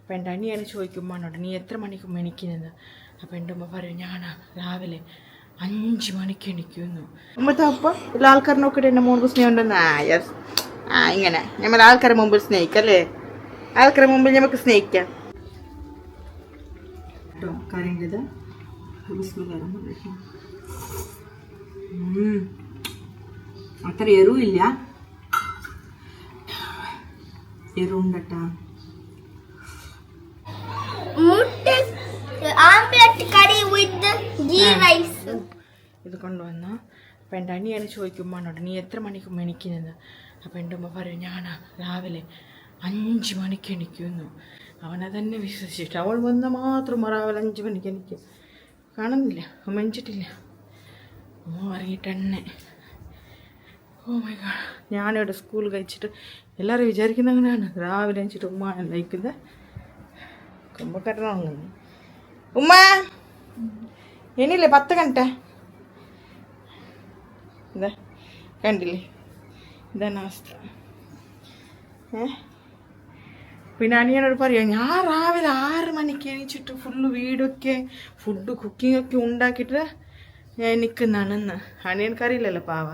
അപ്പം എൻ്റെ അനിയാണ് ചോദിക്കുമ്പോഴോട്ട് നീ എത്ര മണിക്ക് എണീക്കുന്നത്? അപ്പം എൻ്റെ ഉമ്മ പറയും ഞാനാ രാവിലെ 5 മണിക്ക് എണീക്കുന്നു. ഉമ്മത്തെ അപ്പം എല്ലാ ആൾക്കാരെ നോക്കിയിട്ട് എൻ്റെ മോൾക്ക് സ്നേഹം ഉണ്ടെന്ന്. യെസ്, ഇങ്ങനെ നമ്മൾ ആൾക്കാരെ മുമ്പിൽ സ്നേഹിക്കല്ലേ, ആൾക്കാരെ മുമ്പിൽ നമുക്ക് സ്നേഹിക്കാം കേട്ടോ. കറിൻ്റെത് അത്ര എരിവില്ല, എരിവുണ്ടട്ടാ. ഇത് കൊണ്ടുവന്ന അപ്പം എൻ്റെ അനിയാണ് ചോദിക്കുമ്പോഴോട്ട് നീ എത്ര മണിക്ക് എണീക്കുന്നത്? അപ്പം എൻ്റെ ഉമ്മ പറയും ഞാനാ രാവിലെ 5 മണിക്ക് എണീക്കുന്നു. അവനതന്നെ വിശ്വസിച്ചിട്ട് അവൾ വന്നാൽ മാത്രം രാവിലെ 5 മണിക്ക് എനിക്ക് കാണുന്നില്ല, മെഞ്ചിട്ടില്ല. ഉമ്മ പറഞ്ഞിട്ടെന്നെ. ഓ മൈ ഗോഡ്, ഞാനിവിടെ സ്കൂൾ കഴിച്ചിട്ട് എല്ലാവരും വിചാരിക്കുന്ന അങ്ങനെയാണ്, രാവിലെ വെച്ചിട്ട് ഉമ്മ ലയിക്കുന്നത് കുമ്പക്കരണം. ഉമ്മ ഇനിയില്ലേ 10 ഗಂಟೆ ഇതാ കണ്ടില്ലേ, ഇതാണ് അവസ്ഥ. പിന്നെ അനിയനോട് പറയാം ഞാൻ രാവിലെ 6 മണിക്ക് എണീച്ചിട്ട് ഫുള്ള് വീടൊക്കെ ഫുഡ് കുക്കിങ്ങൊക്കെ ഉണ്ടാക്കിയിട്ട് ഞാൻ നിൽക്കുന്നതാണെന്ന്. അനിയനക്കറിയില്ലല്ലോ പാവ,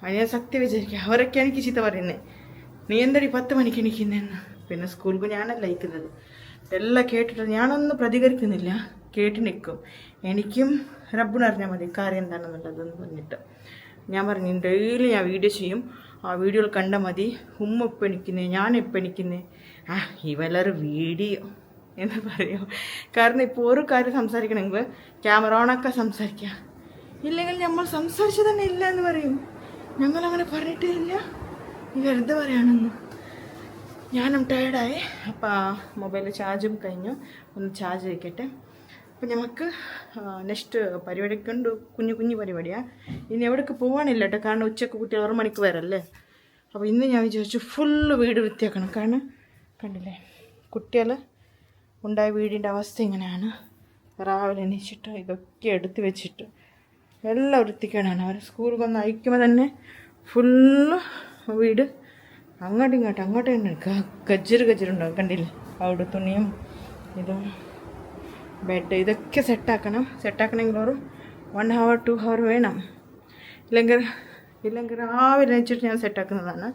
അനിയൻ സത്യം വിചാരിക്കുക. അവരൊക്കെ എനിക്ക് ചീത്ത പറയുന്നത് നീ എന്തടി 10 മണിക്ക് എണീക്കുന്നതെന്ന്. പിന്നെ സ്കൂൾക്ക് ഞാനല്ല അയക്കുന്നത്. എല്ലാം കേട്ടിട്ട് ഞാനൊന്നും പ്രതികരിക്കുന്നില്ല, കേട്ട് നിൽക്കും. എനിക്കും റബ്ബിനറിഞ്ഞാൽ മതി കാര്യം എന്താണെന്നുള്ളതെന്ന് പറഞ്ഞിട്ട് ഞാൻ പറഞ്ഞു ഡെയിലി ഞാൻ വീഡിയോ ചെയ്യും, ആ വീഡിയോയിൽ കണ്ടാൽ മതി ഉമ്മ എപ്പോൾ എണിക്കുന്നേ ഞാൻ എപ്പോൾ എണിക്കുന്നേ. ഇവല്ലൊരു വീഡിയോ എന്ന് പറയും. കാരണം ഇപ്പോൾ ഒരു കാര്യം സംസാരിക്കണമെങ്കിൽ ക്യാമറ ഓണൊക്കെ സംസാരിക്കുക, ഇല്ലെങ്കിൽ നമ്മൾ സംസാരിച്ചു തന്നെ ഇല്ല എന്ന് പറയും. ഞങ്ങളങ്ങനെ പറഞ്ഞിട്ടേ ഇല്ല, നീ വെറുതെ പറയുകയാണെന്ന്. ഞാനും ടയർഡായി. അപ്പോൾ മൊബൈലിൽ ചാർജും കഴിഞ്ഞു, ഒന്ന് ചാർജ് വയ്ക്കട്ടെ. അപ്പം നമുക്ക് നെക്സ്റ്റ് പരിപാടിയൊക്കെ ഉണ്ട്, കുഞ്ഞു കുഞ്ഞു പരിപാടിയാണ്. ഇനി എവിടേക്ക് പോകാനില്ല കേട്ടോ, കാരണം ഉച്ചക്ക് കുട്ടി 6 മണിക്ക് വരല്ലേ. അപ്പോൾ ഇന്ന് ഞാൻ വിചാരിച്ചു ഫുള്ള് വീട് വൃത്തിയാക്കണം. കാരണം കണ്ടില്ലേ കുട്ടികൾ ഉണ്ടായ വീടിൻ്റെ അവസ്ഥ ഇങ്ങനെയാണ്. രാവിലെ എണീച്ചിട്ട് ഇതൊക്കെ എടുത്ത് വെച്ചിട്ട് എല്ലാം വൃത്തിക്കേടാണ്. അവർ സ്കൂളിൽ വന്ന് അയക്കുമ്പോൾ തന്നെ ഫുള്ള് വീട് അങ്ങോട്ടും ഇങ്ങോട്ടും ഗജ്ജറുണ്ടാവും. കണ്ടില്ലേ അവിടെ തുണിയും ഇതും ബെഡ് ഇതൊക്കെ സെറ്റാക്കണമെങ്കിൽ ഒരു 1 hour 2 hour വേണം. ഇല്ലെങ്കിൽ രാവിലെ വെച്ചിട്ട് ഞാൻ സെറ്റാക്കുന്നതാണ്.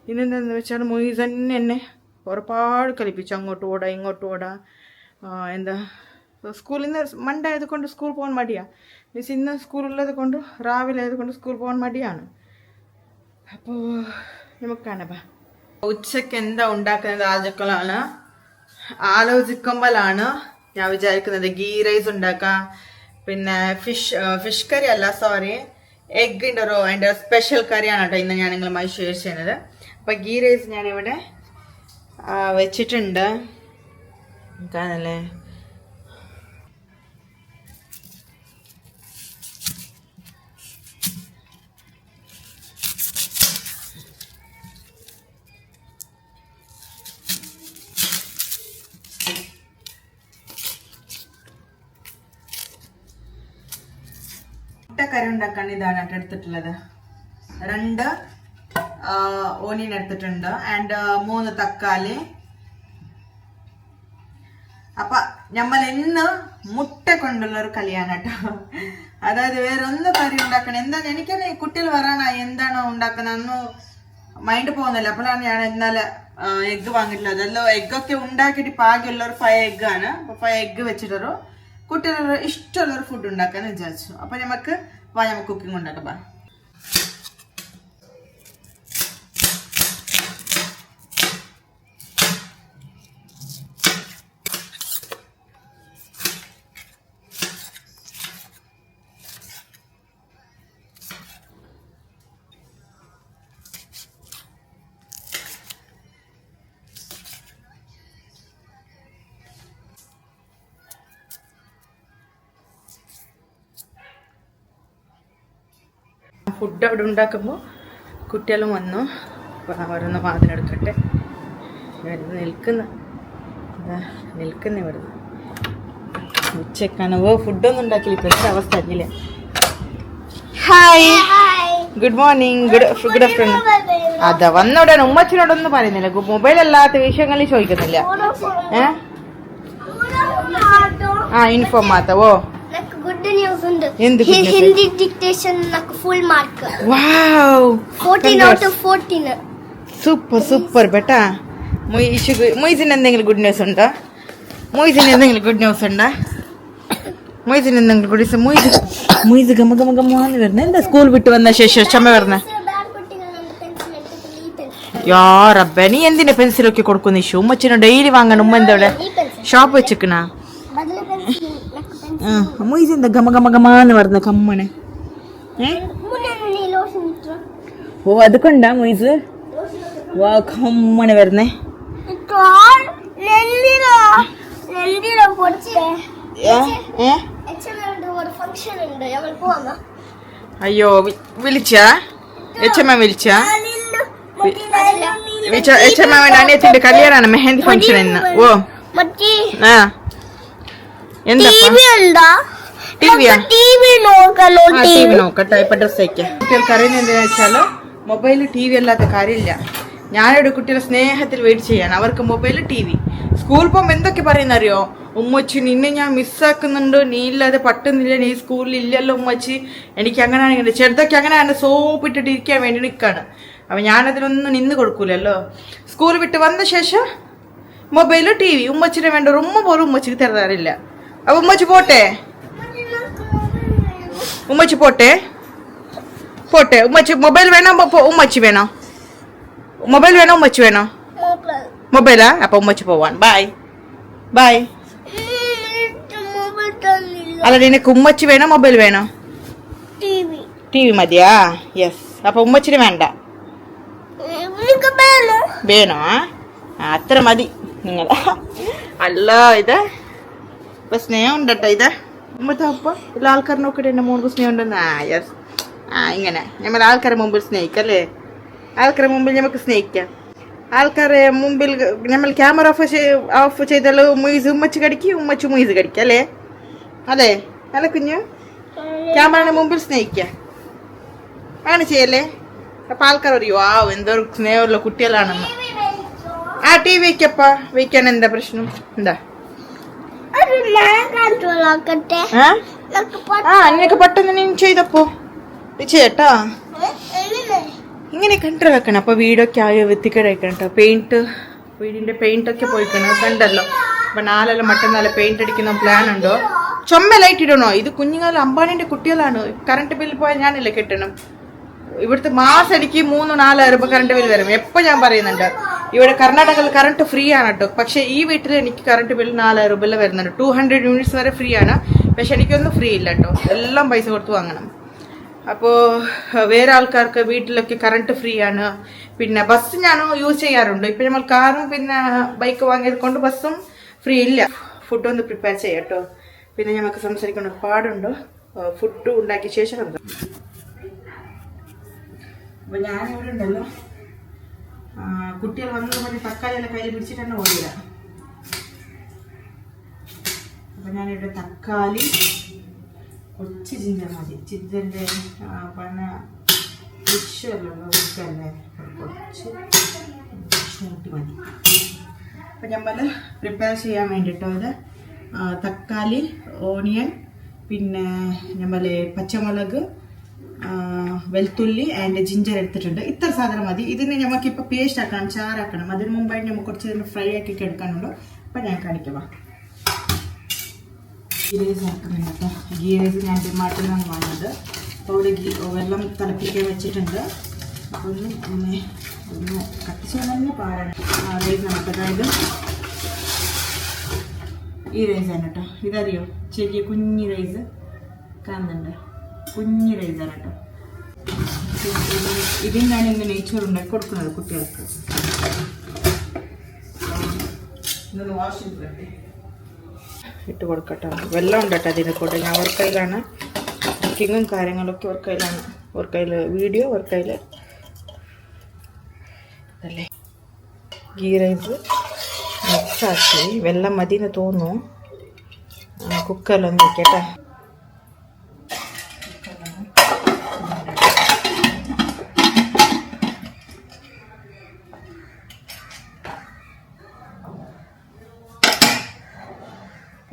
ഇന്നെന്താണെന്ന് വെച്ചാൽ മൊയ്സ് തന്നെ എന്നെ ഒരുപാട് കളിപ്പിച്ചു, അങ്ങോട്ട് ഓടാ ഇങ്ങോട്ട് ഓടാ. എന്താ സ്കൂളിൽ നിന്ന് മൺഡേ ആയതുകൊണ്ട് സ്കൂൾ പോകാൻ മടിയാണ്. മീൻസ് ഇന്ന് സ്കൂളുള്ളത് കൊണ്ട് രാവിലെ ആയതുകൊണ്ട് സ്കൂൾ പോകാൻ മടിയാണ്. അപ്പോൾ നമുക്ക് കാണാം. ഉച്ചക്ക് എന്താ ഉണ്ടാക്കുന്നത് ആലോചിക്കുമ്പോഴാണ് ഞാൻ വിചാരിക്കുന്നത് ഗീ റൈസ് ഉണ്ടാക്കാം. പിന്നെ ഫിഷ് കറി അല്ല, സോറി, എഗ്ഗിൻ്റെ അതിൻ്റെ സ്പെഷ്യൽ കറിയാണ് കേട്ടോ ഇന്ന് ഞാൻ നിങ്ങളുമായി ഷെയർ ചെയ്യുന്നത്. അപ്പോൾ ഗീ റൈസ് ഞാനിവിടെ വെച്ചിട്ടുണ്ട്. കാണല്ലേ, കറി ഉണ്ടാക്കാൻ ഇതാണ് എടുത്തിട്ടുള്ളത്. 2 ഓനിയൻ എടുത്തിട്ടുണ്ട് ആൻഡ് 3 തക്കാളി. അപ്പൊ നമ്മൾ ഇന്ന് മുട്ട കൊണ്ടുള്ള ഒരു കളിയാണ് കേട്ടോ. അതായത് വേറെ ഒന്ന് കറി ഉണ്ടാക്കണം. എന്താണ് എനിക്കത് കുട്ടികൾ വരാനാ എന്താണോ ഉണ്ടാക്കുന്നതെന്ന് മൈൻഡ് പോകുന്നില്ല. അപ്പോഴാണ് ഞാൻ ഇന്നലെ എഗ്ഗ് വാങ്ങിയിട്ടുള്ളത്. എല്ലാം എഗ്ഗൊക്കെ ഉണ്ടാക്കിയിട്ട് പാകിയുള്ള ഒരു 5 എഗ്ഗാണ്. അപ്പോൾ 5 എഗ്ഗ് വെച്ചിട്ടൊരു കുട്ടികളുടെ ഇഷ്ടമുള്ളൊരു ഫുഡ് ഉണ്ടാക്കാന്ന് വിചാരിച്ചു. അപ്പൊ നമുക്ക് കുക്കിംഗ് ഉണ്ടാക്കാം. ഫുഡ് അവിടെ ഉണ്ടാക്കുമ്പോൾ കുട്ടികളും വന്നു. അപ്പോൾ അവരൊന്ന് വാതിലെടുക്കട്ടെ. നിൽക്കുന്ന ഇവിടുന്ന് ഉച്ചക്കാണ്. ഫുഡൊന്നും ഉണ്ടാക്കില്ല. ഇപ്പോഴത്തെ അവസ്ഥ അറിയില്ലേ. Hi, good morning, good afternoon. അതാ വന്നോടാണ്. ഉമ്മച്ചിനോടൊന്നും പറയുന്നില്ല, മൊബൈൽ അല്ലാത്ത വിഷയങ്ങളിൽ ചോദിക്കുന്നില്ല. യൂണിഫോം മാത്രം ഓ good news ഉണ്ട് എന്ത് ഹിന്ദി ഡിക്റ്റേഷൻ നമുക്ക് full mark wow 14 out of 14 super ബേട്ടാ മൊയ്സിന് എന്തെങ്കിലും ഗുഡ് ന്യൂസ് ഉണ്ടോ മൊയ്സിന് എന്തെങ്കിലും ഗുഡ് ന്യൂസ് ഉണ്ടോ മൊയ്സിന് എന്തെങ്കിലും ഗുഡ് ന്യൂസ് മൊയ്സ് ഗമന്ന് വരുന്നത് എന്താ സ്കൂൾ വിട്ട് വന്ന ശേഷം ക്ഷമ വരുന്ന യാ റബ്ബേ നീ എന്തിനാ പെൻസിലൊക്കെ കൊടുക്കുന്ന ഇഷ്യൂ ഉമ്മച്ചിനോ ഡെയിലി വാങ്ങണം ഉമ്മ എന്താ ഇവിടെ ഷോപ്പ് വെച്ചിക്കണ മൊയ്സ് എന്താ ഗമന്ന് പറഞ്ഞ കമ്മണ് ഓ അത് കൊണ്ടാ മൊയ്സ് വാ കമ്മണ് വരുന്നേ അയ്യോ വിളിച്ചാ എച്ചമ്മ വിളിച്ചാ എച്ചമ്മ അനിയത്തിന്റെ കല്യാണാണ് മെഹന്തി ഫംഗ്ഷൻ ഇന്ന് ഓ ആ എന്താ ടിവിയാ ടിവി നോക്കട്ടെ ഇപ്പൊ ഡ്രസ് വയ്ക്കാം കുട്ടികൾക്ക് അറിയുന്നത് എന്താ വെച്ചാല് മൊബൈല് ടി വി അല്ലാത്ത കാര്യമില്ല ഞാനൊരു കുട്ടിയുടെ സ്നേഹത്തിൽ വെയിറ്റ് ചെയ്യാണ് അവർക്ക് മൊബൈല് ടി വി സ്കൂളിൽ പോകുമ്പോൾ എന്തൊക്കെ പറയുന്നറിയോ ഉമ്മച്ചി നിന്നെ ഞാൻ മിസ്സാക്കുന്നുണ്ട് നീ ഇല്ലാതെ പറ്റുന്നില്ല നീ സ്കൂളിൽ ഇല്ലല്ലോ ഉമ്മച്ചി എനിക്ക് അങ്ങനെയാണ് ചെറുതൊക്കെ അങ്ങനെ സോപ്പിട്ടിട്ട് ഇരിക്കാൻ വേണ്ടി നിൽക്കാണ് അപ്പം ഞാനതിനൊന്നും നിന്ന് കൊടുക്കൂലല്ലോ സ്കൂൾ വിട്ട് വന്ന ശേഷം മൊബൈല് ടി വി ഉമ്മച്ചിനെ വേണ്ട ഒരു ഉമ്മ പോലും ഉമ്മച്ചിക്ക് തരാറില്ല അപ്പൊ ഉമ്മച്ചി പോട്ടെ ഉമ്മച്ചി പോട്ടെ ഉമ്മച്ചി മൊബൈൽ വേണോ ഉമ്മച്ചി വേണോ മൊബൈൽ വേണോ ഉമ്മച്ചി വേണോ മൊബൈലാ അപ്പൊ ഉമ്മച്ചി പോവാൻ ബൈ അല്ല നിനക്ക് ഉമ്മച്ചി വേണോ മൊബൈൽ വേണോ ടി വി മതിയാ യെസ് അപ്പൊ ഉമ്മച്ചിന് വേണ്ട വേണോ അത്ര മതി നിങ്ങൾ അല്ല ഇത് ഇപ്പൊ സ്നേഹം ഉണ്ടട്ടോ ഇത് ഉമ്മത്തെ അപ്പൊ എല്ലാ ആൾക്കാരെ നോക്കിയിട്ട് എന്റെ മോൾക്ക് സ്നേഹം ഉണ്ടെന്ന് യെസ് ഇങ്ങനെ നമ്മൾ ആൾക്കാരെ മുമ്പിൽ സ്നേഹിക്കല്ലേ ആൾക്കാരെ മുമ്പിൽ നമുക്ക് സ്നേഹിക്കാം ആൾക്കാരെ മുമ്പിൽ നമ്മൾ ക്യാമറ ഓഫ് ചെയ്താൽ ഉമ്മച്ചി കടിക്കും ഉമ്മച്ചി മൊയ്സ് കടിക്കും അല്ലേ അല്ല കുഞ്ഞു ക്യാമറയുടെ മുമ്പിൽ സ്നേഹിക്കാം അങ്ങനെ ചെയ്യല്ലേ അപ്പൊ ആൾക്കാർ അറിയോ എന്തോ സ്നേഹമുള്ള കുട്ടികളാണെന്ന് ആ ടി വി വെക്കാൻ എന്താ പ്രശ്നം എന്താ നിനക്ക് പെട്ടെന്ന് നീ ചെയ്തപ്പോ ചേട്ടാ ഇങ്ങനെ കണ്ടു വെക്കണം അപ്പൊ വീടൊക്കെ ആയ വൃത്തിക്കേടായിക്കണം കേട്ടോ വീടിന്റെ പെയിന്റ് ഒക്കെ പോയിക്കണം കണ്ടല്ലോ അപ്പൊ നാലെല്ലാം മറ്റന്നാളെ പെയിന്റ് അടിക്കുന്ന പ്ലാൻ ഉണ്ടോ ചുമ ലൈറ്റ് ഇടണോ ഇത് കുഞ്ഞുകാലം അമ്പാടിന്റെ കുട്ടികളാണ് കറണ്ട് ബില്ല് പോയാൽ ഞാനല്ലേ കെട്ടണം ഇവിടുത്തെ മാസം എനിക്ക് 3-4 രൂപ കറണ്ട് ബില്ല് വരും എപ്പോ ഞാൻ പറയുന്നുണ്ട് ഇവിടെ കർണാടകയിൽ കറണ്ട് ഫ്രീ ആണ് കേട്ടോ പക്ഷെ ഈ വീട്ടിൽ എനിക്ക് കറണ്ട് ബില്ല് 4 രൂപ വരുന്നുണ്ട് 200 യൂണിറ്റ്സ് വരെ ഫ്രീ ആണ് പക്ഷെ എനിക്കൊന്നും ഫ്രീ ഇല്ല കേട്ടോ എല്ലാം പൈസ കൊടുത്ത് വാങ്ങണം അപ്പോൾ വേറെ ആൾക്കാർക്ക് വീട്ടിലൊക്കെ കറണ്ട് ഫ്രീ ആണ് പിന്നെ ബസ് ഞാൻ യൂസ് ചെയ്യാറുണ്ട് ഇപ്പം നമ്മൾ കാറും പിന്നെ ബൈക്ക് വാങ്ങിയത് കൊണ്ട് ബസ്സും ഫ്രീ ഇല്ല ഫുഡ് ഒന്ന് പ്രിപ്പയർ ചെയ്യാം കേട്ടോ പിന്നെ നമുക്ക് സംസാരിക്കുന്ന പാടുണ്ടോ ഫുഡ് ഉണ്ടാക്കിയ ശേഷം എന്താ അപ്പോൾ ഞാനിവിടെ ഉണ്ടല്ലോ കുട്ടികൾ വന്നത് മതി തക്കാളി എല്ലാം കയ്യിൽ പിടിച്ചിട്ട് തന്നെ ഓടില്ല അപ്പം ഞാനിവിടെ തക്കാളി കുറച്ച് ജിഞ്ചർ മതി ജിഞ്ചറിൻ്റെ പിന്നെ ഫിഷല്ലോ ഫിഷല്ലേ കുറച്ച് കൂട്ടി മതി അപ്പം നമ്മൾ പ്രിപ്പയർ ചെയ്യാൻ വേണ്ടിയിട്ടോ ഇത് തക്കാളി ഓണിയൻ പിന്നെ നമ്മൾ പച്ചമുളക് വെളുത്തുള്ളി ആൻഡ് ജിഞ്ചർ എടുത്തിട്ടുണ്ട് ഇത്ര സാധനം മതി ഇതിന് നമുക്കിപ്പോൾ പേസ്റ്റ് ആക്കണം ചാറാക്കണം അതിന് മുമ്പായിട്ട് നമുക്ക് കുറച്ച് ഇതിന് ഫ്രൈ ആക്കി എടുക്കാനുണ്ടോ അപ്പം ഞാൻ കാണിക്കാം ഗീ റൈസ് ആക്കുന്നുണ്ട് കേട്ടോ ഗീ റൈസ് ഞാൻ ഡിമാർട്ടിൽ നിന്നാണ് വാങ്ങുന്നത് അപ്പോൾ ഇവിടെ വെള്ളം തിളപ്പിക്കാൻ വെച്ചിട്ടുണ്ട് അപ്പോൾ ഒന്ന് കത്തിച്ച് തന്നെ പാടാണ് റൈസ് നമുക്ക് അതായത് ഈ റൈസാണ് കേട്ടോ ഇതറിയോ ചെറിയ കുഞ്ഞി റൈസ് കാണുന്നുണ്ട് കുഞ്ഞി റൈസാണ് കേട്ടോ ഇതിനാണ് ഇന്ന് നെയ്ച്ചോറ് ഉണ്ടാക്കി കൊടുക്കുന്നത് കുട്ടികൾക്ക് ഇതൊന്ന് വാഷ് ചെയ്തിട്ടെ ഇട്ട് കൊടുക്കട്ടോ വെള്ളം ഉണ്ട് കേട്ടോ അതിനെ കൂടെ ഞാൻ ഒരു കയ്യിലാണ് കുക്കിങ്ങും കാര്യങ്ങളൊക്കെ ഒരു കയ്യിലാണ് ഒരു കയ്യിൽ വീഡിയോ ഒരു കയ്യിൽ അല്ലേ ഗീ റൈസ് മിക്സാക്കി വെള്ളം മതിയെന്ന് തോന്നുന്നു കുക്കറിലൊന്ന് വെക്കട്ടെ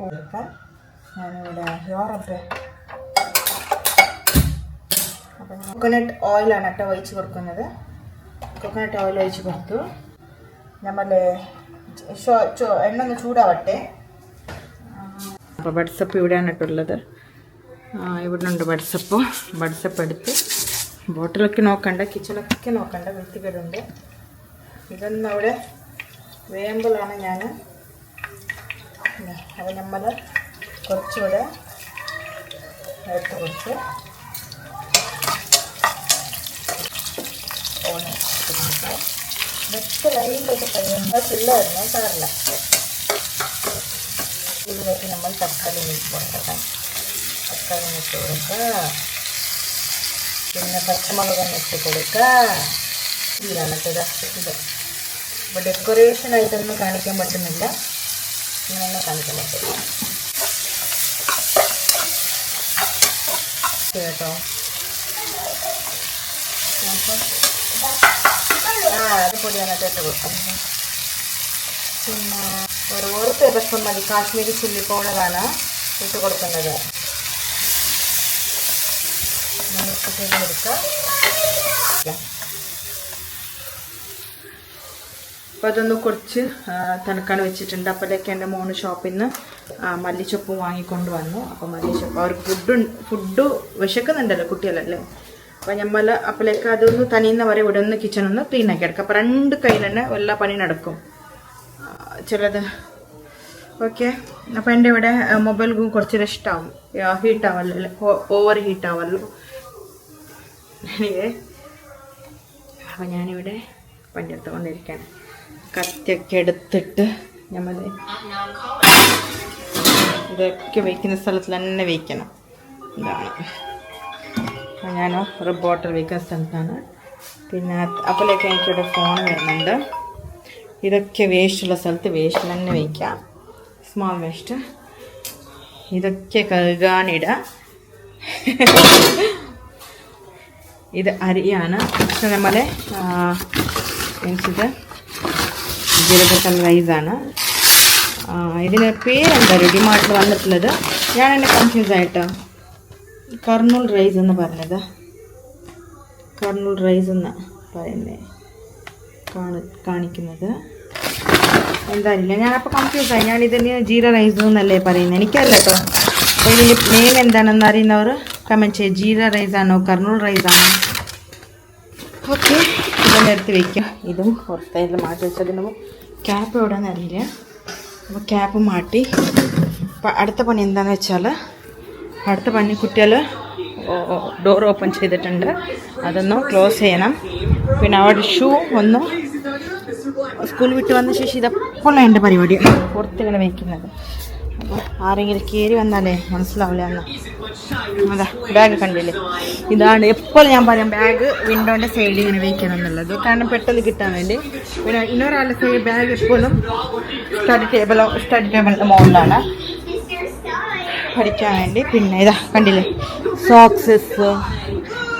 കൊടുക്കാം. ഞാനിവിടെ യോറപ്പ് അപ്പം കോക്കനട്ട് ഓയിലാണ് കേട്ടോ ഒഴിച്ച് കൊടുക്കുന്നത്. കോക്കനട്ട് ഓയിൽ ഒഴിച്ച് കൊടുത്തു. നമ്മൾ എണ്ണ ഒന്ന് ചൂടാവട്ടെ. അപ്പോൾ ബഡ്സപ്പ് ഇവിടെയാണ് ഇട്ടുള്ളത്. ഇവിടെ ഉണ്ട് ബഡ്സപ്പ് എടുത്ത് ബോട്ടിലൊക്കെ നോക്കണ്ട, കിച്ചണൊക്കെ നോക്കണ്ട, വൃത്തികേടുണ്ട്. ഇതൊന്നും അവിടെ വേമ്പലാണ് ഞാൻ. അത് നമ്മൾ കുറച്ചുകൂടെ എടുത്ത് കൊടുത്ത് ഇതൊക്കെ ലൈറ്റായിട്ട് കഴിയുമ്പോൾ പിള്ളേരുന്നു സാറില്ല. ഇതിലേക്ക് നമ്മൾ തക്കാളി ഇട്ട് കൊടുക്കാം. തക്കാളി ഇട്ട് കൊടുക്കുക, പിന്നെ പച്ചമുളക് ഇട്ട് കൊടുക്കുക. ഇതാണ് ഇത്. ഇപ്പോൾ ഡെക്കറേഷനായിട്ടൊന്നും കാണിക്കാൻ പറ്റുന്നില്ല, ഇങ്ങനെയൊന്നും കാണിക്കാൻ പറ്റില്ല കേട്ടോ. അപ്പം അത് പൊടിയാണ് ഇട്ട് കൊടുക്കുന്നത്. പിന്നെ ഒരു ടേബിൾ സ്പൂൺ മതി കാശ്മീരി ചില്ലി പൗഡറാണ് ഇട്ട് കൊടുക്കുന്നത്. എടുക്കാം. അപ്പോൾ അതൊന്ന് കുറച്ച് തണുക്കാൻ വെച്ചിട്ടുണ്ട്. അപ്പോഴേക്ക് എൻ്റെ മോന് ഷോപ്പിൽ നിന്ന് മല്ലിച്ചപ്പ് വാങ്ങിക്കൊണ്ട് വന്നു. അപ്പോൾ മല്ലിച്ചപ്പ് അവർക്ക് ഫുഡ് വിശക്കുന്നുണ്ടല്ലോ കുട്ടികളല്ലേ. അപ്പോൾ നമ്മൾ അപ്പോഴേക്ക് അതൊന്ന് തനിയുന്ന വരെ ഇവിടെ ഒന്ന് കിച്ചണൊന്ന് ക്ലീനാക്കി എടുക്കാം. അപ്പോൾ 2 കയ്യിൽ തന്നെ എല്ലാ പണി നടക്കും ചിലത്. ഓക്കെ, അപ്പോൾ എൻ്റെ ഇവിടെ മൊബൈൽ കുറച്ച് റെസ്റ്റാവും, ഹീറ്റാവല്ലോ, ഓവർ ഹീറ്റാവല്ലോ. അപ്പോൾ ഞാനിവിടെ പണിയെടുത്തുകൊണ്ടിരിക്കുകയാണ്. കത്തിയൊക്കെ എടുത്തിട്ട് നമ്മൾ ഇതൊക്കെ വയ്ക്കുന്ന സ്ഥലത്തിൽ തന്നെ വയ്ക്കണം. ഇതാണ് ഞാൻ ഒരു ബോട്ടിൽ വയ്ക്കുന്ന സ്ഥലത്താണ്. പിന്നെ അപ്പോഴേക്ക് എനിക്കിവിടെ ഫോൺ വരുന്നുണ്ട്. ഇതൊക്കെ വേസ്റ്റുള്ള സ്ഥലത്ത് വേസ്റ്റ് തന്നെ വയ്ക്കാം, സ്മോൾ വേസ്റ്റ്. ഇതൊക്കെ കഴുകാനിടുക. ഇത് അരിയാണ്. പക്ഷെ നമ്മളെ എനിക്കിത് ജീരകത്തൽ റൈസാണ്. ഇതിന് പേരെന്താ ഡിമാർട്ടിൽ വന്നിട്ടുള്ളത്? ഞാൻ എന്നെ കൺഫ്യൂസ് ആയിട്ട് കർണൂൽ റൈസ് എന്ന് പറഞ്ഞത്, കർണൂൽ റൈസ് എന്ന് പറയുന്നത് കാണിക്കുന്നത് എന്തായാലും ഞാനപ്പോൾ കൺഫ്യൂസായി. ഞാനിതിന് ജീര റൈസ് എന്നല്ലേ പറയുന്നത്, എനിക്കല്ല കേട്ടോ. അപ്പോൾ ഇതിൻ്റെ നെയിം എന്താണെന്ന് അറിയുന്നവർ കമൻറ്റ് ചെയ്യുക. ജീര റൈസാണോ കർണൂൽ റൈസാണോ? ഓക്കെ, ഇതെല്ലാം എടുത്ത് വയ്ക്കുക. ഇതും പുറത്തേക്ക് മാറ്റി വെച്ചതിന് ക്യാപ്പ് എവിടെയെന്ന് അറിയില്ല. അപ്പോൾ ക്യാപ്പ് മാറ്റി. അപ്പോൾ അടുത്ത പണി എന്താണെന്ന് വെച്ചാൽ, അടുത്ത പണി കുട്ടികൾ ഡോർ ഓപ്പൺ ചെയ്തിട്ടുണ്ട്, അതൊന്ന് ക്ലോസ് ചെയ്യണം. പിന്നെ അവിടെ ഷൂ ഒന്ന് സ്കൂൾ വിട്ട് വന്ന ശേഷം ഇതെപ്പോഴും എൻ്റെ പരിപാടി പുറത്തിങ്ങനെ വയ്ക്കുന്നത്. അപ്പോൾ ആരെങ്കിലും കയറി വന്നാലേ മനസ്സിലാവില്ല എന്ന്. അതാ ബാഗ് കണ്ടില്ലേ, ഇതാണ് എപ്പോഴും ഞാൻ പറയാം ബാഗ് വിൻഡോൻ്റെ സൈഡിൽ ഇങ്ങനെ വയ്ക്കണം എന്നുള്ളത്, കാരണം പെട്ടെന്ന് കിട്ടാൻ വേണ്ടി. പിന്നെ ഇന്നൊരാളുടെ സൈഡ് ബാഗ് എപ്പോഴും സ്റ്റഡി ടേബിളിൻ്റെ മുകളിലാണ് പഠിക്കാൻ വേണ്ടി. പിന്നെ ഇതാ കണ്ടില്ലേ സോക്സസ്.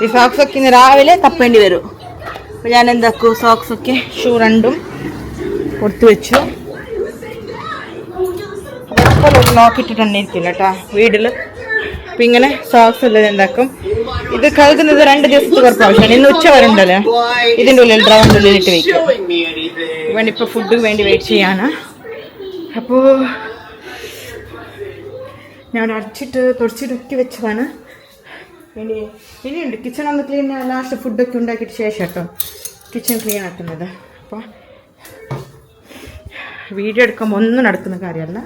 ഈ സോക്സൊക്കെ ഇന്ന് രാവിലെ തപ്പേണ്ടി വരും. അപ്പോൾ ഞാൻ എന്താക്കും, സോക്സൊക്കെ ഷൂ 2 കൊടുത്തു വെച്ചു. അപ്പോൾ എപ്പോഴും നോക്കിയിട്ട് തന്നെ ഇരിക്കില്ല കേട്ടോ വീട്ടിൽ. അപ്പം ഇങ്ങനെ സോക്സ് ഉള്ളത് എന്താക്കും, ഇത് കഴുകുന്നത് 2 ദിവസത്തെ കുറച്ച് ആവശ്യമാണ്. ഇന്ന് ഉച്ച വരെ ഉണ്ടല്ലോ, ഇതിൻ്റെ ഉള്ളിൽ ഡ്രൗണ്ട് ഉള്ളിലിട്ട് വയ്ക്കും. വേണ്ടി ഇപ്പോൾ ഫുഡ് വേണ്ടി വെയിറ്റ് ചെയ്യാണ്. അപ്പോൾ ഞാൻ അടച്ചിട്ട് തുടച്ചിട്ടൊക്കെ വെച്ചതാണ്. ഇനിയുണ്ട് കിച്ചൺ ഒന്ന് ക്ലീൻ, ലാസ്റ്റ് ഫുഡൊക്കെ ഉണ്ടാക്കിയിട്ട് ശേഷം കേട്ടോ കിച്ചൺ ക്ലീൻ ആക്കുന്നത്. അപ്പോൾ വീഡിയോ എടുക്കുമ്പോൾ ഒന്നും നടക്കുന്ന കാര്യമല്ല.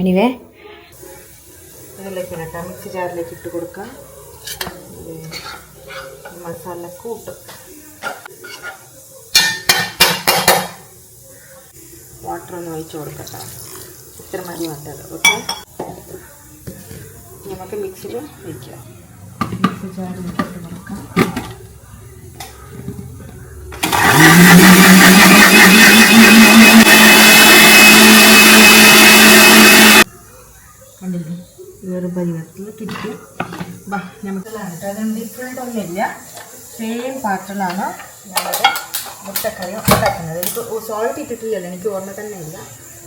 എനിവേ ഇതിലേക്ക് കേട്ടോ മിക്സി ജാറിലേക്ക് ഇട്ട് കൊടുക്കാം. മസാല കൂട്ട് വാട്ടർ ഒന്ന് ഒഴിച്ച് കൊടുക്കട്ടോ, ഇത്ര മതി വേണ്ടത്. ഓക്കെ, നമുക്ക് മിക്സിയിൽ വയ്ക്കാം. മിക്സി ജാറിലേക്ക് ഇട്ട് കൊടുക്കാം. കണ്ടില്ലേ ഈ ഒരു പരിവത്തിൽ കിട്ടി. നമുക്ക് അതൊന്നും ഡിഫറെൻ്റ് ഒന്നുമില്ല, സെയിം പാത്രമാണ് ഞാനത് മുട്ടക്കറി ഉണ്ടാക്കുന്നത്. എനിക്ക് സോൾട്ട് ഇട്ടിട്ടില്ലല്ലോ, എനിക്ക് ഓർമ്മ തന്നെ ഇല്ല.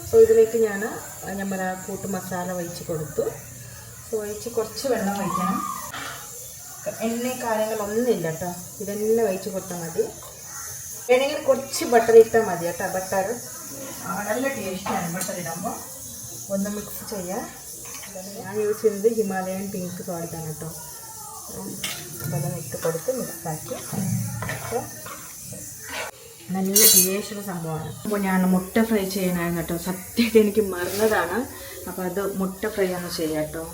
സോ ഇതിലേക്ക് ഞാൻ നമ്മൾ ആ കൂട്ട് മസാല ഒഴിച്ച് കൊടുത്തു. സോ ഒഴിച്ച് കുറച്ച് വെള്ളം ഒഴിക്കണം. എണ്ണ കാര്യങ്ങളൊന്നുമില്ല കേട്ടോ, ഇതെല്ലാം ഒഴിച്ച് കൊടുത്താൽ മതി. വേണമെങ്കിൽ കുറച്ച് ബട്ടർ ഇട്ടാൽ മതി കേട്ടോ. ബട്ടർ നല്ല ടേസ്റ്റാണ് ബട്ടർ ഇടുമ്പോൾ. ഒന്ന് മിക്സ് ചെയ്യാം. ഞാൻ യൂസ് ചെയ്യുന്നത് ഹിമാലയൻ പിങ്ക് സോൾട്ടാണ് കേട്ടോ. അതെല്ലാം ഇട്ട് കൊടുത്ത് മിക്സാക്കി. അപ്പോൾ നല്ല ടേസ്റ്റുള്ള സംഭവമാണ്. അപ്പോൾ ഞാൻ മുട്ട ഫ്രൈ ചെയ്യാനായിരുന്നു കേട്ടോ. സത്യമായിട്ട് എനിക്ക് മറന്നതാണ്. അപ്പോൾ അത് മുട്ട ഫ്രൈ ആണ് ചെയ്യാം കേട്ടോ.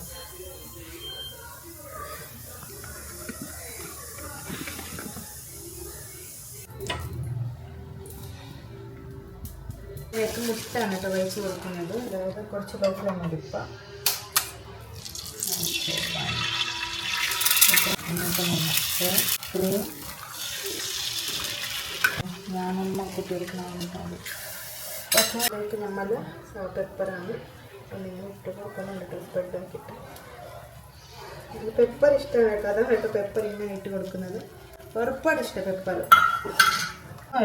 ഇതിലേക്ക് മുട്ടയാണ് കേട്ടോ വെച്ച് കൊടുക്കുന്നത്. അതായത് കുറച്ച് ബൗട്ടിലാണ് മതിപ്പം. ഞാനമ്മ കുട്ടികൾക്ക് പക്ഷേ അതിലേക്ക് നമ്മൾ പെപ്പറാണ് ഒന്നിങ്ങനെ ഇട്ട് കൊടുക്കുന്നുണ്ട്. പെപ്പർ ഇട്ടാക്കിയിട്ട് ഇത് പെപ്പർ ഇഷ്ടമാണ് കേട്ടോ. അതാണ് കേട്ടോ പെപ്പർ ഇങ്ങനെ ഇട്ട് കൊടുക്കുന്നത്. ഒരുപാട് ഇഷ്ടം പെപ്പർ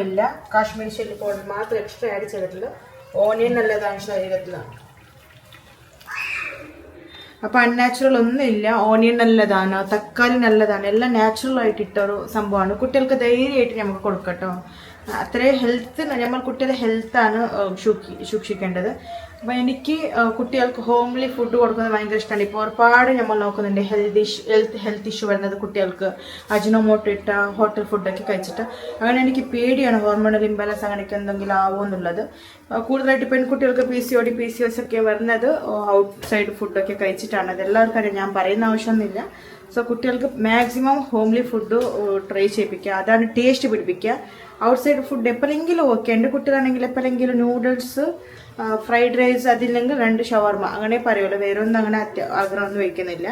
ഇല്ല. കാശ്മീരി ചില്ലി പൗഡർ മാത്രം എക്സ്ട്രാ ആഡ് ചെയ്തിട്ടുള്ളൂ. ഓണിയൻ നല്ലതാണ് ശരീരത്തിലാണ്. അപ്പോൾ അൺനാച്ചുറൽ ഒന്നുമില്ല. ഓണിയൻ നല്ലതാണ്, തക്കാളി നല്ലതാണ്, എല്ലാം നാച്ചുറലായിട്ട് ഇട്ടൊരു സംഭവമാണ്. കുട്ടികൾക്ക് ധൈര്യമായിട്ട് നമുക്ക് കൊടുക്കട്ടോ. അത്രയും ഹെൽത്ത്, നമ്മൾ കുട്ടികളുടെ ഹെൽത്താണ് സൂക്ഷിക്കേണ്ടത്. അപ്പോൾ എനിക്ക് കുട്ടികൾക്ക് ഹോംലി ഫുഡ് കൊടുക്കുന്നത് ഭയങ്കര ഇഷ്ടമാണ്. ഇപ്പോൾ ഒരുപാട് നമ്മൾ നോക്കുന്നുണ്ട് ഹെൽത്ത് ഇഷ്യൂ വരുന്നത് കുട്ടികൾക്ക് അജിനോമോട്ടോ ഇട്ട ഹോട്ടൽ ഫുഡൊക്കെ കഴിച്ചിട്ട്. അങ്ങനെ എനിക്ക് പേടിയാണ് ഹോർമോണൽ ഇംബാലൻസ് അങ്ങനെയൊക്കെ എന്തെങ്കിലും ആവുമോ എന്നുള്ളത്. കൂടുതലായിട്ട് പെൺകുട്ടികൾക്ക് PCOS ഒക്കെ വരുന്നത് ഔട്ട് സൈഡ് ഫുഡൊക്കെ കഴിച്ചിട്ടാണ്. അത് എല്ലാവർക്കും അറിയാം, ഞാൻ പറയുന്ന ആവശ്യമൊന്നുമില്ല. സോ കുട്ടികൾക്ക് മാക്സിമം ഹോംലി ഫുഡ് ട്രൈ ചെയ്യിപ്പിക്കുക, അതാണ് ടേസ്റ്റ് പിടിപ്പിക്കുക. ഔട്ട് സൈഡ് ഫുഡ് എപ്പോഴെങ്കിലും ഓക്കെ. എൻ്റെ കുട്ടികളാണെങ്കിൽ എപ്പോഴെങ്കിലും നൂഡിൽസ്, ഫ്രൈഡ് റൈസ്, അതില്ലെങ്കിൽ 2 ഷവർമ അങ്ങനെ പറയുമല്ലോ. വേറെ ഒന്നും അങ്ങനെ ആഗ്രഹമൊന്നും വയ്ക്കുന്നില്ല.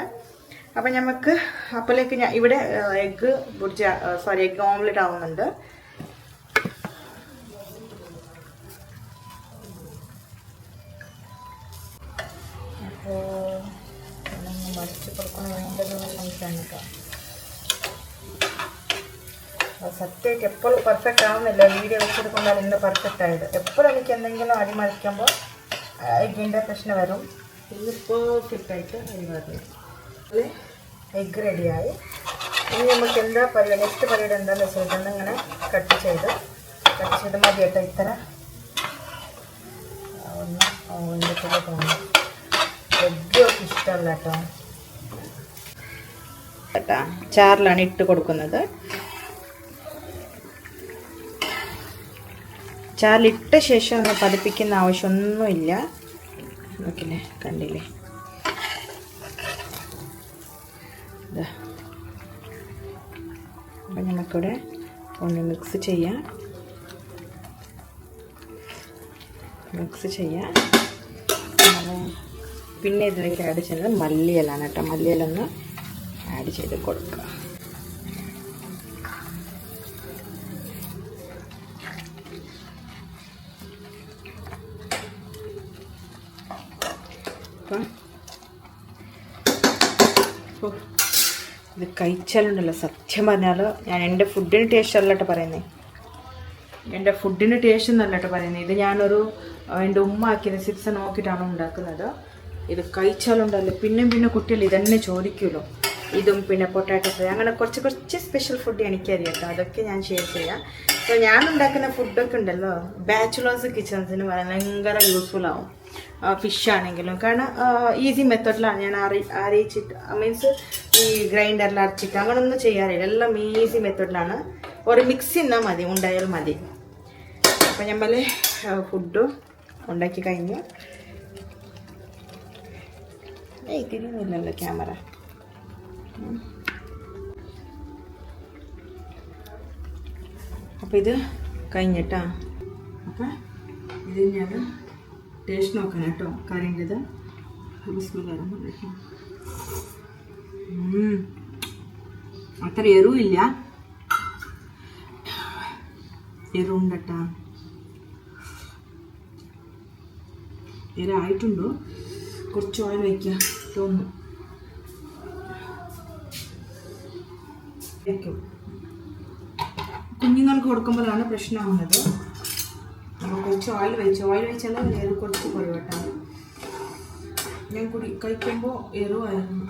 അപ്പം നമുക്ക് അപ്പോഴേക്ക് ഞാൻ ഇവിടെ എഗ്ഗ് ഓംലെറ്റ് ആവുന്നുണ്ട്. അപ്പോൾ മറിച്ച് കൊടുക്കണം വേണ്ടതെന്ന് സംശയമാണ് കേട്ടോ. സത്യമായിട്ട് എപ്പോഴും പെർഫെക്റ്റ് ആവുന്നില്ല. വീഡിയോ വെച്ചെടുക്കൊണ്ടാണ് ഇന്ന് പെർഫെക്റ്റ് ആയത്. എപ്പോഴും എനിക്ക് എന്തെങ്കിലും അരി മറിക്കുമ്പോൾ എഗ്ഗിൻ്റെ പ്രശ്നം വരും. ഇന്ന് പെർഫെക്റ്റായിട്ട് അരി മറിഞ്ഞു. അതിൽ എഗ്ഗ് റെഡിയായി. ഇനി നമുക്ക് എന്താ പറയുക, നെക്സ്റ്റ് പരിപാടി എന്താണെന്ന് വെച്ചിട്ടുണ്ടെങ്കിൽ ഇങ്ങനെ കട്ട് ചെയ്ത് മതി കേട്ടോ. ഇത്ര ഒന്ന് തോന്നുന്നു എഗ്ഗ് ഒക്കെ ഇഷ്ടമല്ല കേട്ടോ. ചാറിലാണ് ഇട്ട് കൊടുക്കുന്നത്. ചാറിലിട്ട ശേഷം ഒന്ന് പതിപ്പിക്കുന്ന ആവശ്യമൊന്നുമില്ല. നോക്കില്ലേ, കണ്ടില്ലേ? അപ്പം നമുക്കിവിടെ ഒന്ന് മിക്സ് ചെയ്യാം. പിന്നെ ഇതിലേക്ക് ആഡ് ചെയ്യുന്നത് മല്ലിയിലാണ് കേട്ടോ. മല്ലിയില ഒന്ന് ആഡ് ചെയ്ത് കൊടുക്കുക. ഇത് കഴിച്ചാലുണ്ടല്ലോ, സത്യം പറഞ്ഞാൽ ഞാൻ എൻ്റെ ഫുഡിന് ടേസ്റ്റ് അല്ല കേട്ടോ പറയുന്നത്. എൻ്റെ ഫുഡിന് ടേസ്റ്റ് എന്നല്ല കേട്ടോ പറയുന്നത്. ഇത് ഞാനൊരു എൻ്റെ ഉമ്മ ആക്കിയ റെസിപ്സ് നോക്കിയിട്ടാണ് ഉണ്ടാക്കുന്നത്. ഇത് കഴിച്ചാലുണ്ടല്ലോ പിന്നെ കുട്ടികൾ ഇതന്നെ ചോദിക്കുമല്ലോ. ഇതും പിന്നെ പൊട്ടാറ്റോ ഫ്രൈ, അങ്ങനെ കുറച്ച് സ്പെഷ്യൽ ഫുഡ് എനിക്കറിയാം കേട്ടോ. അതൊക്കെ ഞാൻ ഷെയർ ചെയ്യാം. അപ്പോൾ ഞാൻ ഉണ്ടാക്കുന്ന ഫുഡൊക്കെ ഉണ്ടല്ലോ ബാച്ചുലേഴ്സ് കിച്ചൺസിന് ഭയങ്കര യൂസ്ഫുൾ ആവും. ഫിഷ് ആണെങ്കിലും, കാരണം ഈസി മെത്തേഡിലാണ് ഞാൻ അരയിച്ചിട്ട്, മീൻസ് ഈ ഗ്രൈൻഡറിൽ അരച്ചിട്ട് അങ്ങനെയൊന്നും ചെയ്യാറില്ല. എല്ലാം ഈസി മെത്തേഡിലാണ്. ഒരു മിക്സി എന്നാൽ മതി, ഉണ്ടായാലും മതി. അപ്പം നമ്മൾ ഫുഡ് ഉണ്ടാക്കി കഴിഞ്ഞു. തിരിയുന്നില്ലല്ലോ ക്യാമറ. അപ്പോൾ ഇത് കഴിഞ്ഞിട്ടാ. അപ്പം ഇത് ഞാൻ ടേസ്റ്റ് നോക്കണം കേട്ടോ കറിൻ്റെത്. അത്ര എരിവില്ല, എരിവുണ്ടട്ടാ. എരായിട്ടുണ്ടോ? കുറച്ച് ഓയിൽ വയ്ക്കാം തോന്നുന്നു. കുഞ്ഞുങ്ങൾക്ക് കൊടുക്കുമ്പോഴാണ് പ്രശ്നമാകുന്നത്. അപ്പോൾ കുറച്ച് ഓയിൽ വെച്ചാൽ എരിവ് കുറച്ച് കുറവട്ടോ. ഞാൻ കഴിക്കുമ്പോൾ എരിവായിരുന്നു.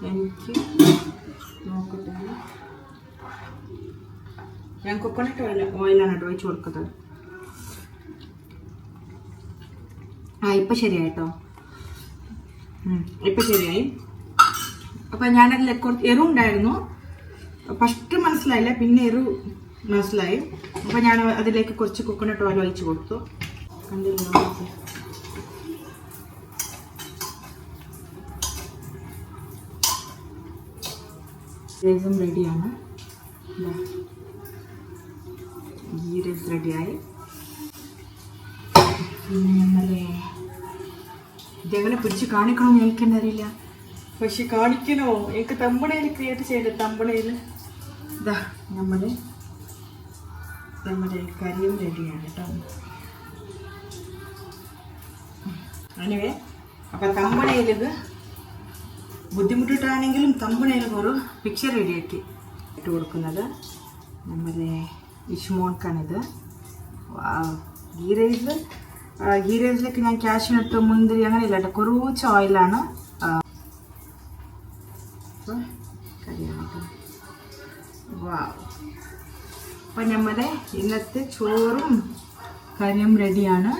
എനിക്ക് നോക്കട്ടെ, ഞാൻ കൊക്കോനട്ട് ഓയിലാണ് കേട്ടോ ഒഴിച്ച് കൊടുക്കുന്നത്. ഇപ്പം ശരിയായിട്ടോ, ഇപ്പം ശരിയായി. അപ്പം ഞാനതിൽ കുറച്ച് എരിവുണ്ടായിരുന്നു. ഫസ്റ്റ് മനസ്സിലായില്ല, പിന്നെ എരിവ് മനസ്സിലായി. അപ്പം ഞാൻ അതിലേക്ക് കുറച്ച് കൊക്കോനട്ട് ഓയിൽ ഒഴിച്ച് കൊടുത്തു. കണ്ടില്ല, റൈസും റെഡിയാണ്. ഗീ റൈസ് റെഡിയായി. പിന്നെ നമ്മളെ ഇതെങ്ങനെ പിടിച്ച് കാണിക്കണമെന്ന് എനിക്കെന്നെ അറിയില്ല, പക്ഷെ കാണിക്കണോ? എനിക്ക് തമ്പണയിൽ ക്രിയേറ്റ് ചെയ്ത് തമ്പണയിൽ ഇതാ നമ്മുടെ കറിയും റെഡിയാണ് കേട്ടോ. അങ്ങനെ അപ്പം തമ്പണയിൽ ഇത് ബുദ്ധിമുട്ടിട്ടാണെങ്കിലും തമ്പണയിൽ ഒരു പിക്ചർ റെഡിയാക്കി ഇട്ട് കൊടുക്കുന്നത് നമ്മുടെ ഇഷ്മോൾക്കാണിത്. ഗീ റൈസിലേക്ക് ഞാൻ കാഷ്യൂനട്ട് മുന്തിരി അങ്ങനെ ഇല്ല കേട്ടോ, കുറച്ച് ഓയിലാണ്. അപ്പം നമ്മുടെ ഇന്നത്തെ ചോറും കറിയും റെഡിയാണ്,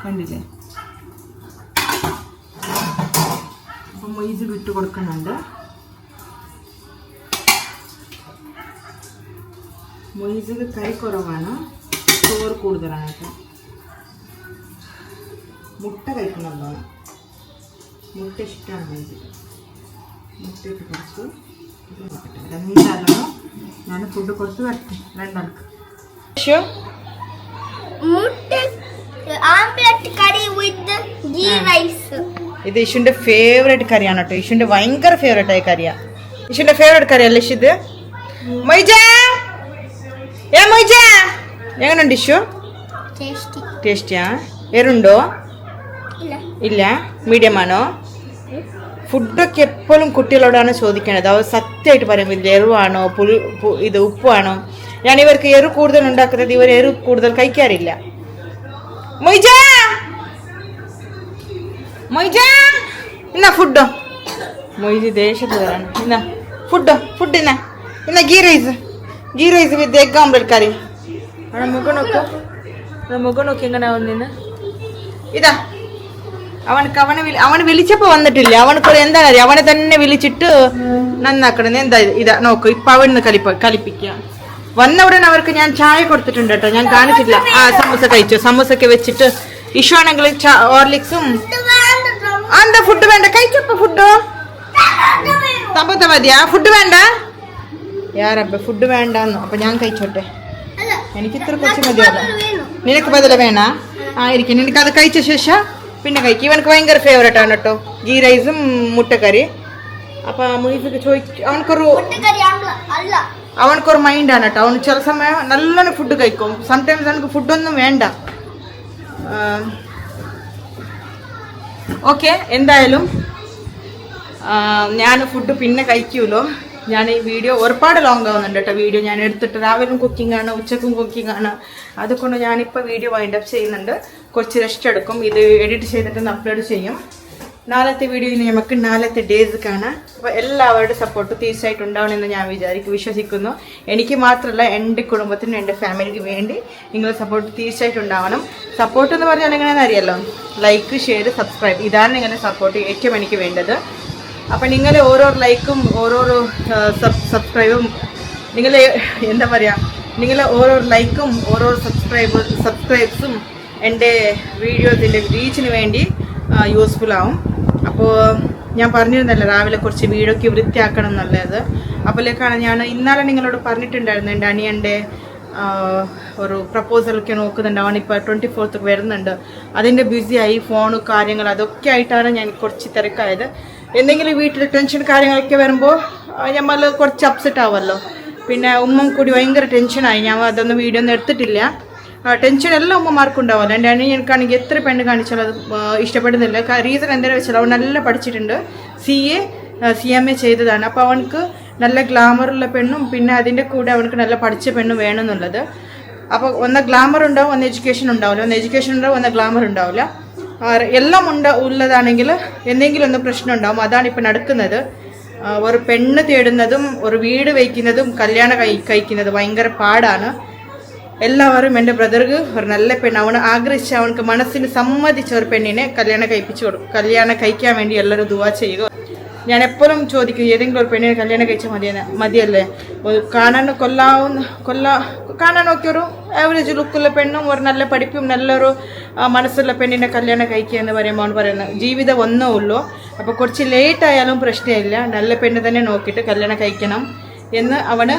കണ്ടില്ലേ. അപ്പം മൊയ്ത് വിട്ട് കൊടുക്കുന്നുണ്ട്. മൊയ്തിൽ കറി കുറവാണ്, ചോറ് കൂടുതലാണ് കേട്ടോ. മുട്ട കഴിക്കണമല്ലോ, മുട്ട ഇഷ്ടമാണ് മൊയ്തിൽ. മുട്ടയിട്ട് കുറച്ച് രണ്ടാളോ ഞാൻ ഫുഡ് കൊടുത്ത് വരട്ടെ, രണ്ടാൾക്ക്. ഇത് ഇഷുവിന്റെ ഫേവറേറ്റ് കറിയാണ് കേട്ടോ. ഇഷുവിന്റെ ഭയങ്കര ഫേവറേറ്റ് ആയ കറിയാ. ഇഷുവിന്റെ ഫേവറേറ്റ് കറിയല്ലേ ഇഷ് ഇത്? മൊയ്ജ എങ്ങനെയുണ്ട് ഇഷു? ടേസ്റ്റിയാ? എരുണ്ടോ? ഇല്ല, മീഡിയം ആണോ? ഫുഡൊക്കെ എപ്പോഴും കുട്ടികളോടാണ് ചോദിക്കേണ്ടത്. അവർ സത്യമായിട്ട് പറയും ഇത് എരിവാണോ ഇത് ഉപ്പാണോ. ഞാൻ ഇവർക്ക് എരിവ് കൂടുതൽ ഉണ്ടാക്കുന്നത്, ഇവർ എരിവ് കൂടുതൽ കഴിക്കാറില്ല. മൊയ്ജ ഇന്നാ ഫുഡോ? മൊയ്ജ് ദേശത്ത് വരാണ്. ഇന്നാ ഫുഡ് ഇന്ന ghee rice with egg omelette curry. അവിടെ മുഖം നോക്കി എങ്ങനെ വന്നിന്ന്. ഇതാ അവന് വിളിച്ചപ്പോ വന്നിട്ടില്ല. അവനക്ക് എന്താ അറിയാം, അവനെ തന്നെ വിളിച്ചിട്ട് നന്നാക്കണം. എന്താ ഇതാ നോക്കൂ, ഇപ്പൊ അവന് കളിപ്പിക്കുക. വന്ന ഉടനെ അവർക്ക് ഞാൻ ചായ കൊടുത്തിട്ടുണ്ട് കേട്ടോ, ഞാൻ കാണിച്ചില്ല. സമൂസ കഴിച്ചു. സമൂസൊക്കെ വെച്ചിട്ട് ഇഷു ആണെങ്കിൽ ഹോർലിക്സും. എന്താ ഫുഡ് വേണ്ട? കഴിച്ചപ്പോ ഫുഡോ തമ്പത്ത മതിയാ? ഫുഡ് വേണ്ട യാറപ്പ, ഫുഡ് വേണ്ടെന്നു. അപ്പൊ ഞാൻ കഴിച്ചോട്ടെ, എനിക്ക് ഇത്ര കുറച്ച് മതിയല്ലോ. നിനക്ക് ബദല വേണ ആയിരിക്കും. നിനക്ക് അത് കഴിച്ച ശേഷം പിന്നെ കഴിക്കും. ഇവനക്ക് ഭയങ്കര ഫേവറേറ്റ് ആണ് കേട്ടോ ഗീ റൈസും മുട്ടക്കറി. അപ്പൊ മുയിസൊക്കെ ചോദിക്കും, അവനക്കൊരു മൈൻഡാണ് കേട്ടോ. അവന് ചില സമയം നല്ലോണം ഫുഡ് കഴിക്കും. സംടൈംസ് അവനക്ക് ഫുഡൊന്നും വേണ്ട. ഓക്കെ, എന്തായാലും ഞാൻ ഫുഡ് പിന്നെ കഴിക്കൂലോ. ഞാൻ ഈ വീഡിയോ ഒരുപാട് ലോങ് ആവുന്നുണ്ട് കേട്ടോ. വീഡിയോ ഞാൻ എടുത്തിട്ട് രാവിലെ കുക്കിംഗ് ആണ്, ഉച്ചക്കും കുക്കിംഗ് ആണ്. അതുകൊണ്ട് ഞാനിപ്പോൾ വീഡിയോ വൈൻഡപ്പ് ചെയ്യുന്നുണ്ട്. കുറച്ച് റെസ്റ്റ് എടുക്കും. ഇത് എഡിറ്റ് ചെയ്തിട്ട് അപ്ലോഡ് ചെയ്യും. നാളത്തെ വീഡിയോ ഇനി നമുക്ക് നാളത്തെ ഡേയ്സ് കാണാം. അപ്പോൾ എല്ലാവരുടെ സപ്പോർട്ട് തീർച്ചയായിട്ടും ഉണ്ടാവണമെന്ന് ഞാൻ വിശ്വസിക്കുന്നു. എനിക്ക് മാത്രമല്ല, എൻ്റെ കുടുംബത്തിനും എൻ്റെ ഫാമിലിക്ക് വേണ്ടി നിങ്ങളുടെ സപ്പോർട്ട് തീർച്ചയായിട്ടും ഉണ്ടാവണം. സപ്പോർട്ട് എന്ന് പറഞ്ഞാൽ എങ്ങനെയാണെന്ന് അറിയാമല്ലോ, ലൈക്ക്, ഷെയർ, സബ്സ്ക്രൈബ്. ഇതാണ് നിങ്ങളുടെ സപ്പോർട്ട് ഏറ്റവും എനിക്ക് വേണ്ടത്. അപ്പം നിങ്ങൾ ഓരോ ലൈക്കും ഓരോരോ സബ്സ്ക്രൈബും നിങ്ങൾ എന്താ പറയുക, നിങ്ങൾ ഓരോ ലൈക്കും ഓരോ സബ്സ്ക്രൈബ്സും എൻ്റെ വീഡിയോസിൻ്റെ റീച്ചിന് വേണ്ടി യൂസ്ഫുൾ ആവും. അപ്പോൾ ഞാൻ പറഞ്ഞിരുന്നല്ലോ രാവിലെ കുറച്ച് വീടൊക്കെ വൃത്തിയാക്കണം എന്നുള്ളത്. അപ്പോഴേക്കാണ് ഞാൻ ഇന്നാലെ നിങ്ങളോട് പറഞ്ഞിട്ടുണ്ടായിരുന്നു, എൻ്റെ അനിയൻ്റെ ഒരു പ്രപ്പോസലൊക്കെ നോക്കുന്നുണ്ട്. അവനിപ്പോൾ 24th വരുന്നുണ്ട്. അതിൻ്റെ ബിസിയായി, ഫോണ് കാര്യങ്ങൾ അതൊക്കെ ആയിട്ടാണ് ഞാൻ കുറച്ച് തിരക്കായത്. എന്തെങ്കിലും വീട്ടിൽ ടെൻഷൻ കാര്യങ്ങളൊക്കെ വരുമ്പോൾ നമ്മൾ കുറച്ച് അപ്സെറ്റ് ആവുമല്ലോ. പിന്നെ ഉമ്മ കൂടി ഭയങ്കര ടെൻഷനായി. ഞാൻ അതൊന്നും വീഡിയോ ഒന്നും എടുത്തിട്ടില്ല. ടെൻഷൻ എല്ലാ ഉമ്മമാർക്കും ഉണ്ടാവില്ല. എൻ്റെ അനിയനക്കാണെങ്കിൽ എത്ര പെണ്ണ് കാണിച്ചാലും അത് ഇഷ്ടപ്പെടുന്നില്ല. റീസൺ എന്താണെന്ന് വെച്ചാൽ അവൻ നല്ല പഠിച്ചിട്ടുണ്ട്, CMA ചെയ്തതാണ്. അപ്പോൾ അവനക്ക് നല്ല ഗ്ലാമറുള്ള പെണ്ണും പിന്നെ അതിൻ്റെ കൂടെ അവനക്ക് നല്ല പഠിച്ച പെണ്ണും വേണമെന്നുള്ളത്. അപ്പോൾ ഒന്ന് ഗ്ലാമർ ഉണ്ടാവും, ഒന്ന് എഡ്യൂക്കേഷൻ ഉണ്ടാവില്ല, ഒന്ന് എഡ്യൂക്കേഷൻ ഉണ്ടാവും, ഒന്ന് ഗ്ലാമർ ഉണ്ടാവില്ല. എല്ലാം ഉള്ളതാണെങ്കിൽ എന്തെങ്കിലും ഒന്ന് പ്രശ്നം ഉണ്ടാവും. അതാണ് ഇപ്പം നടക്കുന്നത്. ഒരു പെണ്ണ് തേടുന്നതും ഒരു വീട് വയ്ക്കുന്നതും കല്യാണം കഴിക്കുന്നത് ഭയങ്കര പാടാണ്. എല്ലാവരും എൻ്റെ ബ്രദർക്ക് ഒരു നല്ല പെണ്ണ് അവന് ആഗ്രഹിച്ച അവനക്ക് മനസ്സിന് സമ്മതിച്ച ഒരു പെണ്ണിനെ കല്യാണം കഴിക്കാൻ വേണ്ടി എല്ലാവരും ദുആ ചെയ്യുക. ഞാൻ എപ്പോഴും ചോദിക്കും, ഏതെങ്കിലും ഒരു പെണ്ണിനെ കല്യാണം കഴിച്ചാൽ മതിയല്ലേ? കാണാനൊക്കെ ഒരു ആവറേജ് ലുക്കുള്ള പെണ്ണും ഒരു നല്ല പഠിപ്പും നല്ലൊരു മനസ്സുള്ള പെണ്ണിനെ കല്യാണം കഴിക്കുക എന്ന് പറയുമ്പോൾ അവൻ പറയുന്നത് ജീവിതം ഒന്നേ ഉള്ളൂ. അപ്പോൾ കുറച്ച് ലേറ്റ് ആയാലും പ്രശ്നമില്ല, നല്ല പെണ്ണ് തന്നെ നോക്കിയിട്ട് കല്യാണം കഴിക്കണം എന്ന് അവന്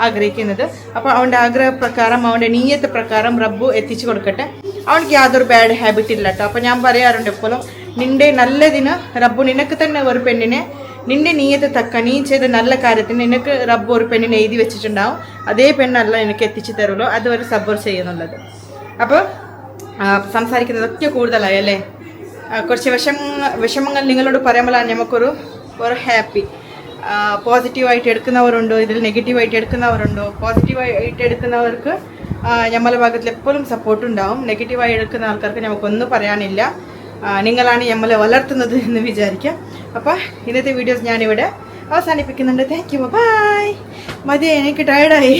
ആഗ്രഹിക്കുന്നത്. അപ്പോൾ അവൻ്റെ ആഗ്രഹപ്രകാരം അവൻ്റെ നീയത്ത് പ്രകാരം റബ്ബു എത്തിച്ചു കൊടുക്കട്ടെ. അവനക്ക് യാതൊരു ബാഡ് ഹാബിറ്റ് ഇല്ല കേട്ടോ. അപ്പോൾ ഞാൻ പറയാറുണ്ട് എപ്പോഴും, നിൻ്റെ നല്ലതിന് റബ്ബു നിനക്ക് തന്നെ ഒരു പെണ്ണിനെ നിന്റെ നീയത്ത് തക്ക നീ ചെയ്ത നല്ല കാര്യത്തിന് നിനക്ക് റബ്ബ് ഒരു പെണ്ണിനെ എഴുതി വെച്ചിട്ടുണ്ടാവും. അതേ പെണ്ണല്ല എനിക്ക് എത്തിച്ചു തരുള്ളൂ, അതുവരെ സബ്ബർ ചെയ്യുന്നുള്ളത്. അപ്പോൾ സംസാരിക്കുന്നതൊക്കെ കൂടുതലായി അല്ലേ? കുറച്ച് വിഷമങ്ങൾ നിങ്ങളോട് പറയുമ്പോഴാണ് നമുക്കൊരു ഹാപ്പി. പോസിറ്റീവായിട്ട് എടുക്കുന്നവരുണ്ടോ, ഇതിൽ നെഗറ്റീവായിട്ട് എടുക്കുന്നവരുണ്ടോ? പോസിറ്റീവായിട്ട് എടുക്കുന്നവർക്ക് നമ്മളെ ഭാഗത്തിൽ എപ്പോഴും സപ്പോർട്ടുണ്ടാവും. നെഗറ്റീവായി എടുക്കുന്ന ആൾക്കാർക്ക് നമുക്കൊന്നും പറയാനില്ല. നിങ്ങളാണ് നമ്മളെ വളർത്തുന്നത് എന്ന് വിചാരിക്കാം. അപ്പോൾ ഇന്നത്തെ വീഡിയോസ് ഞാനിവിടെ അവസാനിപ്പിക്കുന്നുണ്ട്. Thank you, by. മതി, എനിക്ക് ടയർഡായി.